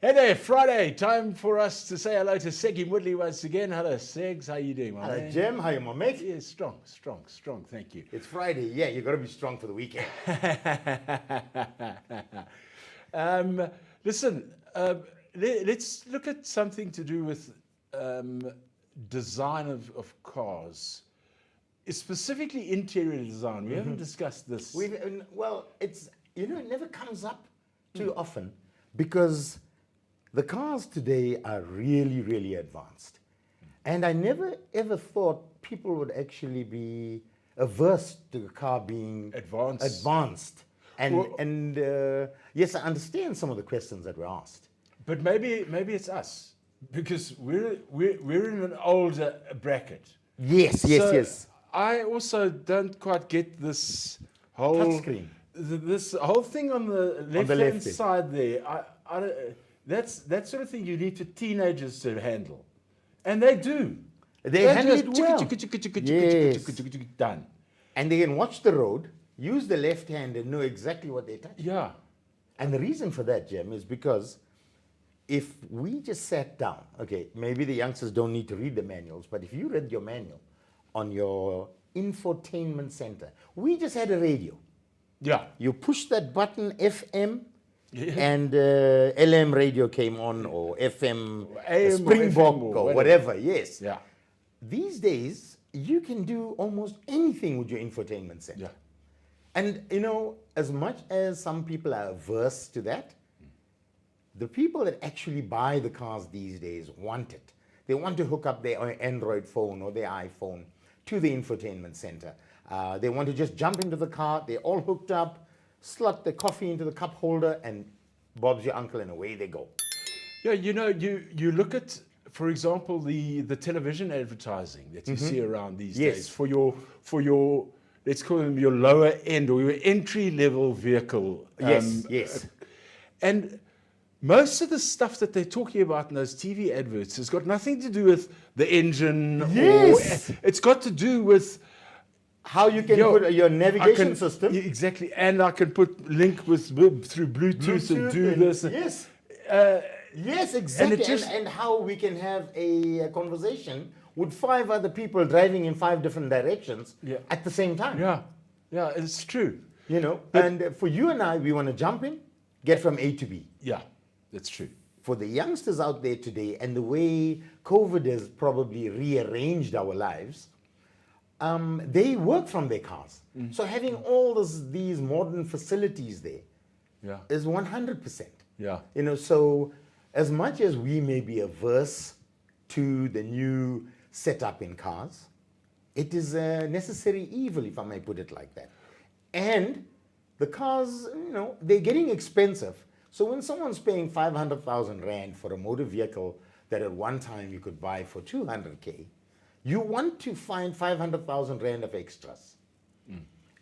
Hey there, Friday. Time for us to say hello to Segi Woodley once again. Hello, Segs. How you doing, my Hello, man? Jim. How you, my mate? Yeah, strong. Thank you. It's Friday. Yeah, you got to be strong for the weekend. um, listen, let's look at something to do with design of cars, specifically interior design. We haven't discussed this. Well, it's it never comes up too often because the cars today are really, really advanced, and I never ever thought people would actually be averse to the car being advanced. And yes, I understand some of the questions that were asked. But maybe it's us because we're in an older bracket. Yes, yes. I also don't quite get this whole Touchscreen. This whole thing on the left-hand side there. That's that sort of thing you need for teenagers to handle, and they do. They handle it well. Yes. Done. And they can watch the road, use the left hand, and know exactly what they're touching. Yeah. And the reason for that, Jim, is because if we just sat down, okay, maybe the youngsters don't need to read the manuals, but if you read your manual on your infotainment center, we just had a radio. Yeah. You push that button, FM, and LM radio came on, or FM, Springbok, or whatever, yes. Yeah. These days, you can do almost anything with your infotainment center. Yeah. And, as much as some people are averse to that, the people that actually buy the cars these days want it. They want to hook up their Android phone or their iPhone to the infotainment center. They want to just jump into the car, they're all hooked up, slot the coffee into the cup holder, and Bob's your uncle, and away they go. Yeah, you look at, for example, the television advertising that you see around these days for your let's call them your lower end or your entry level vehicle. Yes. And most of the stuff that they're talking about in those TV adverts has got nothing to do with the engine. Yes. It's got to do with how you can put your navigation system. Exactly. And I can link through Bluetooth and do this. Yes. Yes, exactly. And how we can have a conversation with 5 other people driving in 5 different directions at the same time. Yeah, it's true. And for you and I, we want to jump in, get from A to B. Yeah, that's true. For the youngsters out there today, and the way COVID has probably rearranged our lives, they work from their cars. So having all these modern facilities there is 100%. Yeah. So as much as we may be averse to the new setup in cars, it is a necessary evil, if I may put it like that. And the cars, they're getting expensive. So when someone's paying 500,000 Rand for a motor vehicle that at one time you could buy for 200K, you want to find 500,000 Rand of extras.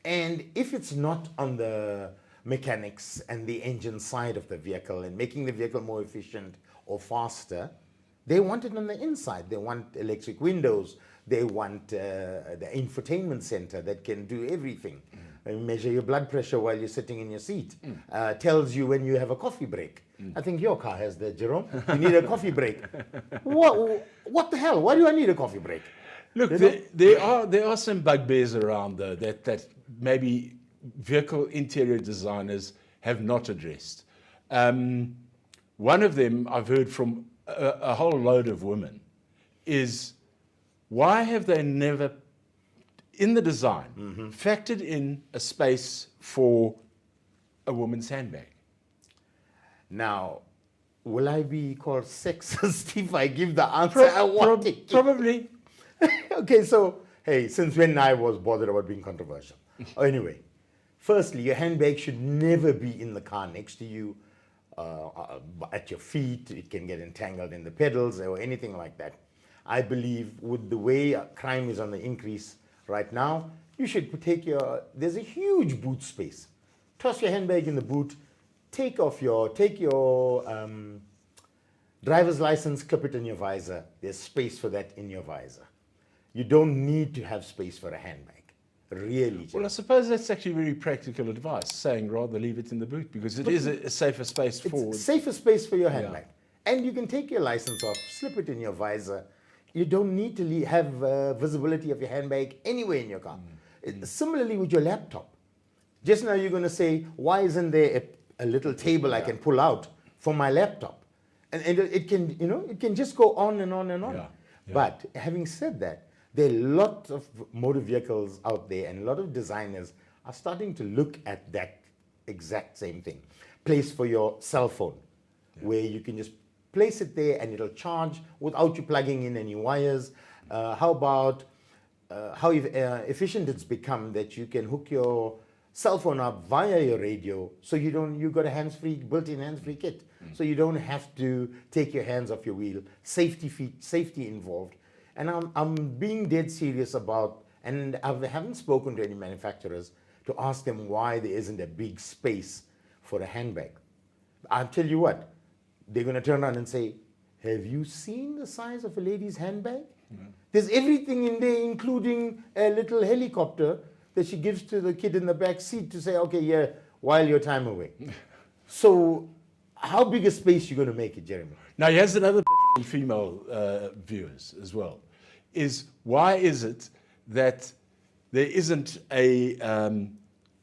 And if it's not on the mechanics and the engine side of the vehicle and making the vehicle more efficient or faster, they want it on the inside. They want electric windows. They want the infotainment center that can do everything. Measure your blood pressure while you're sitting in your seat. Tells you when you have a coffee break. I think your car has that, Jerome. You need a coffee break. What the hell? Why do I need a coffee break? Look, there are some bugbears around though that maybe vehicle interior designers have not addressed. One of them I've heard from a whole load of women is, why have they never, in the design, factored in a space for a woman's handbag? Now, will I be called sexist if I give the answer I want to give? Probably. Okay, so, hey, since when I was bothered about being controversial? Anyway, firstly, your handbag should never be in the car next to you, at your feet. It can get entangled in the pedals or anything like that. I believe with the way crime is on the increase right now, you should there's a huge boot space. Toss your handbag in the boot, take your driver's license, clip it in your visor. There's space for that in your visor. You don't need to have space for a handbag. Really. Well, I suppose that's actually very practical advice, saying rather leave it in the boot because it is a safer space it's for. safer space for your handbag. And you can take your license off, slip it in your visor. You don't need to have visibility of your handbag anywhere in your car. Similarly with your laptop. Just now you're going to say, why isn't there a little table I can pull out for my laptop? And it can, it can just go on and on and on. Yeah. But having said that, there are lots of motor vehicles out there and a lot of designers are starting to look at that exact same thing. Place for your cell phone, where you can just place it there and it'll charge without you plugging in any wires. How about how efficient it's become that you can hook your cell phone up via your radio, so you got a hands-free, built-in hands-free kit, so you don't have to take your hands off your wheel. Safety involved, and I'm being dead serious about, and I haven't spoken to any manufacturers to ask them why there isn't a big space for a handbag. I'll tell you what, they're going to turn around and say, have you seen the size of a lady's handbag? There's everything in there, including a little helicopter that she gives to the kid in the back seat to say, okay, yeah, while your time away. So how big a space you going to make it, Jeremy? Now, here's another female viewers as well, is why is it that there isn't a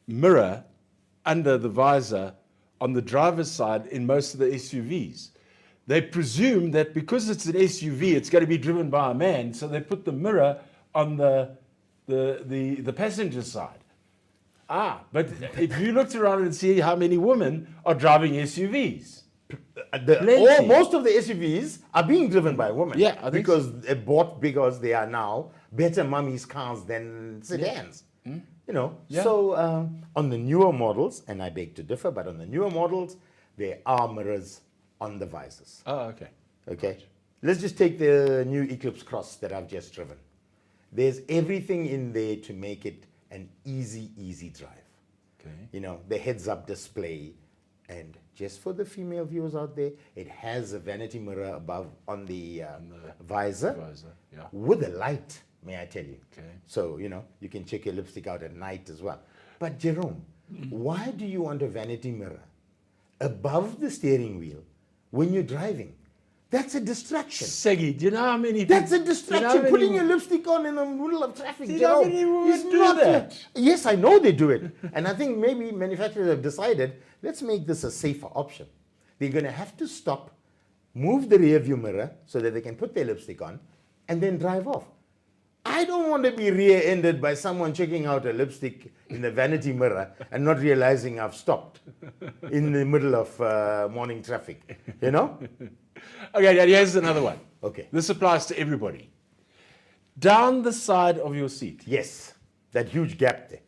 mirror under the visor on the driver's side in most of the SUVs? They presume that because it's an SUV, it's going to be driven by a man, so they put the mirror on the passenger side. But if you looked around and see how many women are driving SUVs, most of the SUVs are being driven by women. Yeah, I think because they're bought because they are now better mummies' cars than sedans. So on the newer models, and I beg to differ, but on the newer models, there are mirrors on the visors. Oh, okay. Okay. Let's just take the new Eclipse Cross that I've just driven. There's everything in there to make it an easy drive. Okay. The heads-up display, and just for the female viewers out there, it has a vanity mirror above on the visor, with a light, may I tell you. Okay. So, you can check your lipstick out at night as well. But Jerome, why do you want a vanity mirror above the steering wheel when you're driving? That's a distraction. Seggy, do you know how many That's a distraction. Putting your lipstick on in the middle of traffic. Do you know how many women do that? Yes, I know they do it. And I think maybe manufacturers have decided, let's make this a safer option. They're going to have to stop, move the rear view mirror so that they can put their lipstick on, and then drive off. I don't want to be rear-ended by someone checking out a lipstick in the vanity mirror and not realizing I've stopped in the middle of morning traffic, Okay, here's another one. Okay. This applies to everybody. Down the side of your seat, Yes, that huge gap there.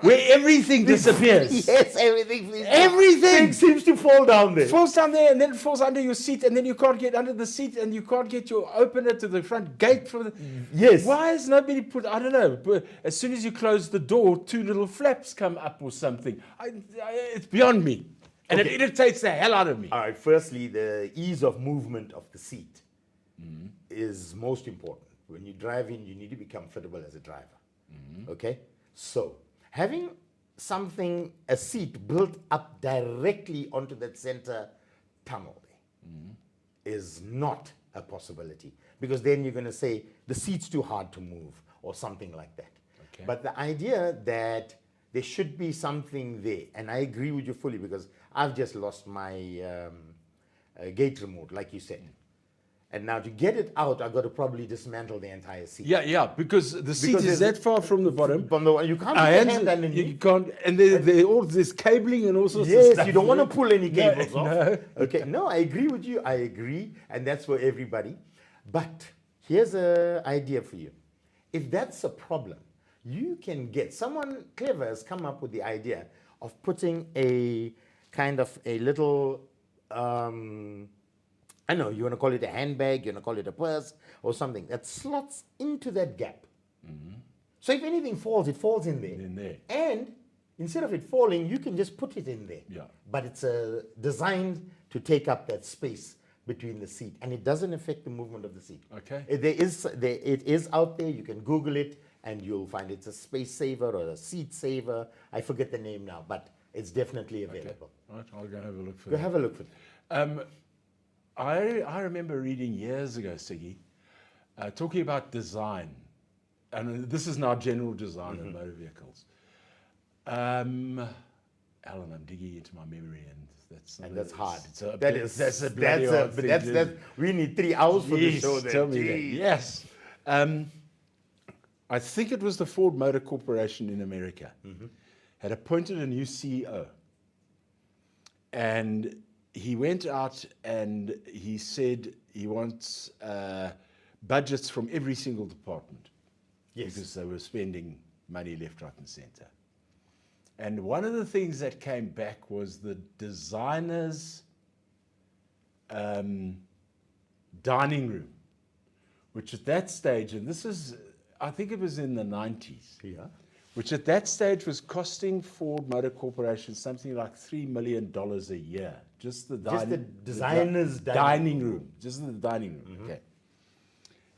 where everything disappears. Yes, everything. Everything seems to fall down there. It falls down there, and then it falls under your seat, and then you can't get under the seat, and you can't get your opener to the front gate for the. Yes. Why has nobody put? I don't know. But as soon as you close the door, two little flaps come up or something. It's beyond me, and it irritates the hell out of me. All right. Firstly, the ease of movement of the seat is most important. When you're driving, you need to be comfortable as a driver. Okay. So having a seat built up directly onto that center tunnel there is not a possibility, because then you're going to say the seat's too hard to move or something like that. Okay. But the idea that there should be something there, and I agree with you fully, because I've just lost my gate remote, like you said. And now to get it out, I've got to probably dismantle the entire seat. Yeah, because the seat is that far from the bottom. You can't put your hand underneath. You can't, and there's cabling and all sorts of Yes, stuff. you don't want to pull any cables off. No. Okay, no, I agree with you. I agree, and that's for everybody. But here's an idea for you. If that's a problem, you can get someone clever has come up with the idea of putting a kind of a little. I know you want to call it a handbag, you want to call it a purse or something that slots into that gap. So if anything falls, it falls in there. And instead of it falling, you can just put it in there. Yeah. But it's designed to take up that space between the seat, and it doesn't affect the movement of the seat. Okay. It is out there. You can Google it, and you'll find it's a space saver or a seat saver. I forget the name now, but it's definitely available. Right, I'll go have a look for Go that. have a look for it. I remember reading years ago, Siggy, talking about design, and this is now general design of motor vehicles. Alan, I'm digging into my memory, and That's hard. That's a bloody hard thing. We need 3 hours for the Jeez, show. Then. tell me that. Jeez. Yes. I think it was the Ford Motor Corporation in America had appointed a new CEO. And he went out and he said he wants budgets from every single department. Yes. Because they were spending money left, right, and center. And one of the things that came back was the designer's dining room, which at that stage, and this is, I think it was in the 90s, Yeah. which at that stage was costing Ford Motor Corporation something like $3 million a year. Just the designer's dining room. Just the dining room, okay.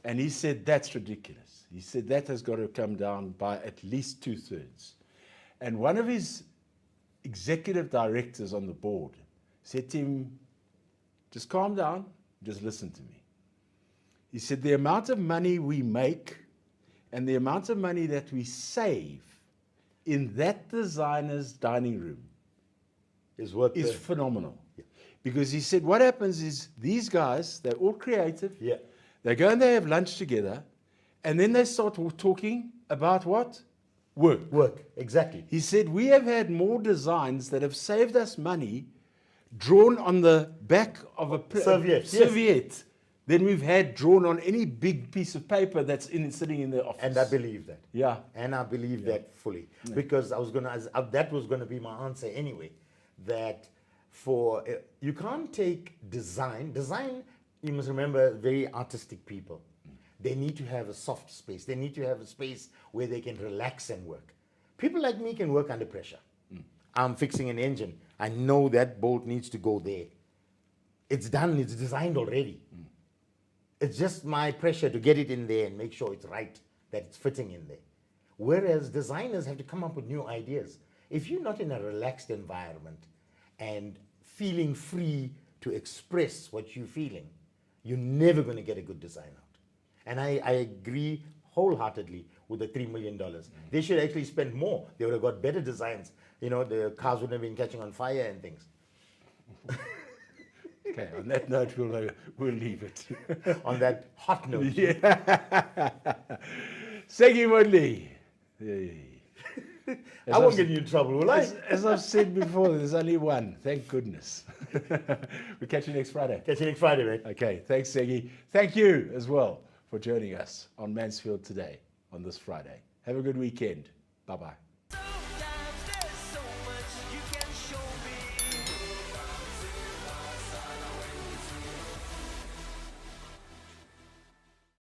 And he said, that's ridiculous. He said, that has got to come down by at least 2/3. And one of his executive directors on the board said to him, just calm down, just listen to me. He said, the amount of money we make and the amount of money that we save in that designer's dining room is phenomenal. Yeah. Because he said, what happens is these guys, they're all creative. Yeah. They go and they have lunch together, and then they start talking about what? Work. Exactly. He said, we have had more designs that have saved us money drawn on the back of a serviette than we've had drawn on any big piece of paper that's sitting in the office. And I believe that. Yeah. And I believe that fully. Yeah. Because that was going to be my answer anyway. That you can't take design, you must remember, very artistic people. They need to have a soft space. They need to have a space where they can relax and work. People like me can work under pressure. I'm fixing an engine. I know that bolt needs to go there. It's done. It's designed already. It's just my pressure to get it in there and make sure it's right, that it's fitting in there. Whereas designers have to come up with new ideas. If you're not in a relaxed environment and feeling free to express what you're feeling, you're never going to get a good design out. And I agree wholeheartedly with the $3 million. They should actually spend more. They would have got better designs. You know, the cars wouldn't have been catching on fire and things. Okay, on that note, we'll leave it. On that hot note. Yeah. Segi Woodley. I won't get you in trouble, will I? As I've said before, there's only one. Thank goodness. We'll catch you next Friday. Catch you next Friday, mate. Okay, thanks, Segi. Thank you as well for joining us on Mansfield Today on this Friday. Have a good weekend. Bye-bye.